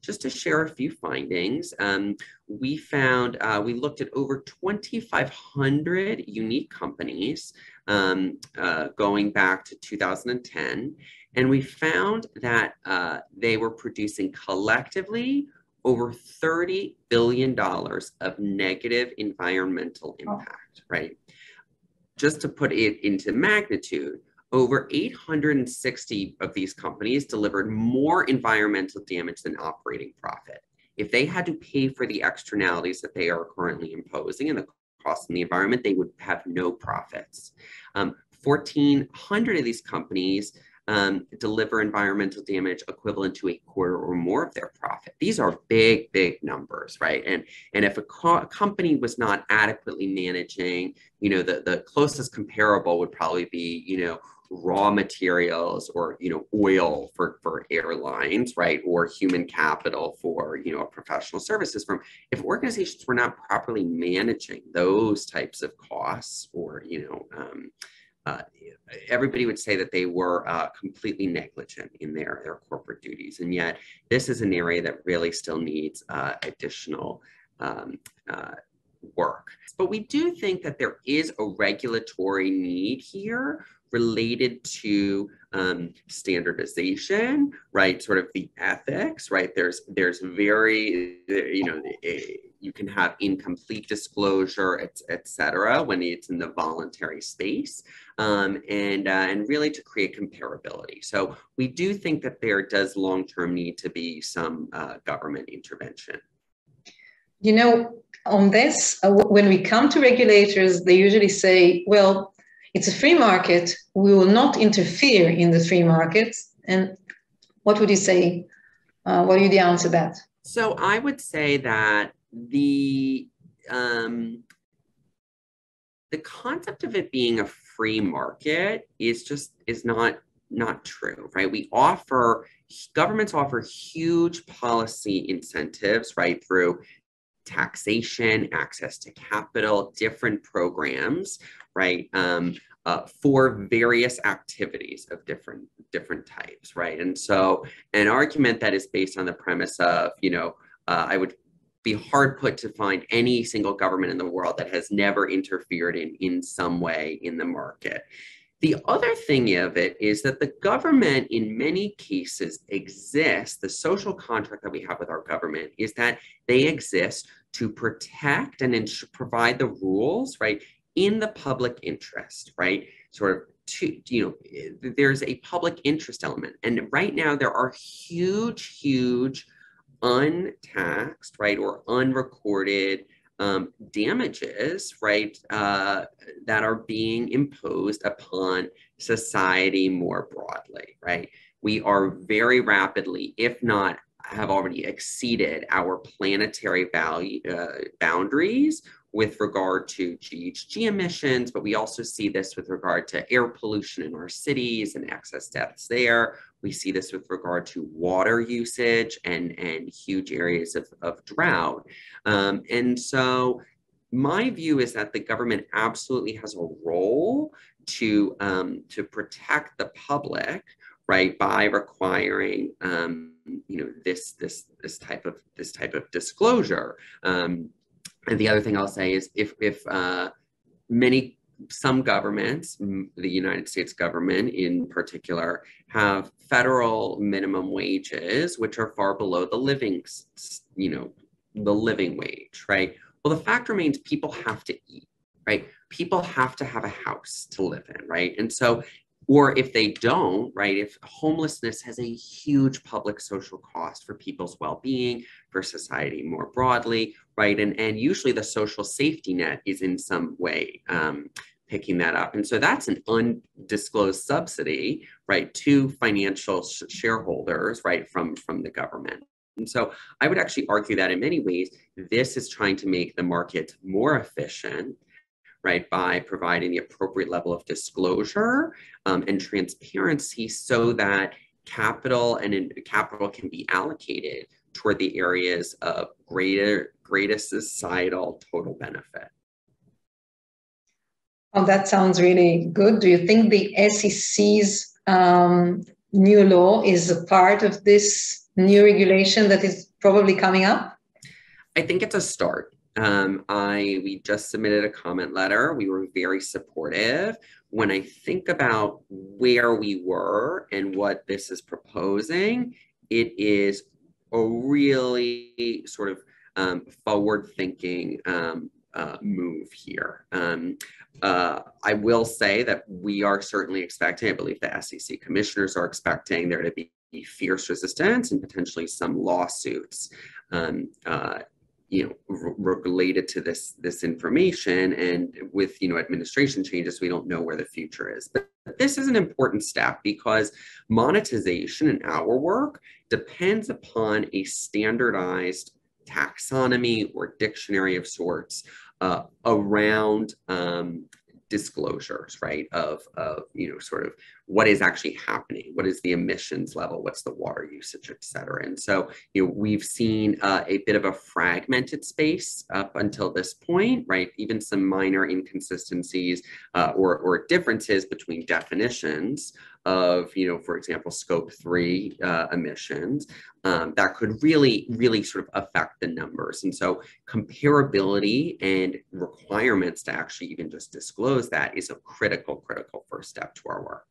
just to share a few findings, we found, we looked at over 2,500 unique companies going back to 2010, and we found that they were producing collectively over $30 billion of negative environmental impact, right? Just to put it into magnitude, over 860 of these companies delivered more environmental damage than operating profit. If they had to pay for the externalities that they are currently imposing and the cost in the environment, they would have no profits. 1,400 of these companies deliver environmental damage equivalent to a quarter or more of their profit. These are big, big numbers, right? And if a company was not adequately managing, the closest comparable would probably be, raw materials or, oil for airlines, right? Or human capital for, a professional services firm. If organizations were not properly managing those types of costs or, everybody would say that they were completely negligent in their corporate duties. And yet this is an area that really still needs additional work. But we do think that there is a regulatory need here related to standardization, right? Sort of the ethics, right? There's very, you can have incomplete disclosure, et cetera, when it's in the voluntary space, and really to create comparability. So we do think that there does long-term need to be some government intervention. On this, when we come to regulators, they usually say, well, it's a free market. We will not interfere in the free market. And what would you say? What would you answer that? So I would say that the concept of it being a free market is not true, right? Governments offer huge policy incentives, right, through taxation, access to capital, different programs, right, for various activities of different types, right? And so an argument that is based on the premise of, I would be hard put to find any single government in the world that has never interfered in some way in the market. The other thing of it is that the government in many cases exists, the social contract that we have with our government is that they exist to protect and provide the rules, right, in the public interest, right? Sort of there's a public interest element. And right now there are huge untaxed, right, or unrecorded damages, right, that are being imposed upon society more broadly, right? We are very rapidly, if not have already exceeded our planetary boundaries with regard to GHG emissions, but we also see this with regard to air pollution in our cities and excess deaths there. We see this with regard to water usage and huge areas of drought. And so my view is that the government absolutely has a role to protect the public, right, by requiring this type of disclosure. And the other thing I'll say is if some governments, the United States government in particular, have federal minimum wages, which are far below the living wage, right? Well, the fact remains people have to eat, right? People have to have a house to live in, right? And so, or if they don't, right, if homelessness has a huge public social cost for people's well-being, for society more broadly, right, and usually the social safety net is in some way picking that up. And so that's an undisclosed subsidy, right, to financial shareholders, right, from the government. And so I would actually argue that in many ways, this is trying to make the market more efficient, right, by providing the appropriate level of disclosure and transparency so that capital can be allocated toward the areas of greatest societal total benefit. Oh, that sounds really good. Do you think the SEC's new law is a part of this new regulation that is probably coming up? I think it's a start. We just submitted a comment letter. We were very supportive. When I think about where we were and what this is proposing, it is a really sort of forward-thinking move here. I will say that we are certainly expecting, I believe the SEC commissioners are expecting there to be fierce resistance and potentially some lawsuits related to this information. And with, administration changes, we don't know where the future is. But this is an important step because monetization in our work depends upon a standardized taxonomy or dictionary of sorts around disclosures, right, of sort of what is actually happening, what is the emissions level, what's the water usage, et cetera. And so, we've seen a bit of a fragmented space up until this point, right? Even some minor inconsistencies or differences between definitions of, for example, scope 3 emissions that could really sort of affect the numbers. And so comparability and requirements to actually even just disclose that is a critical first step to our work.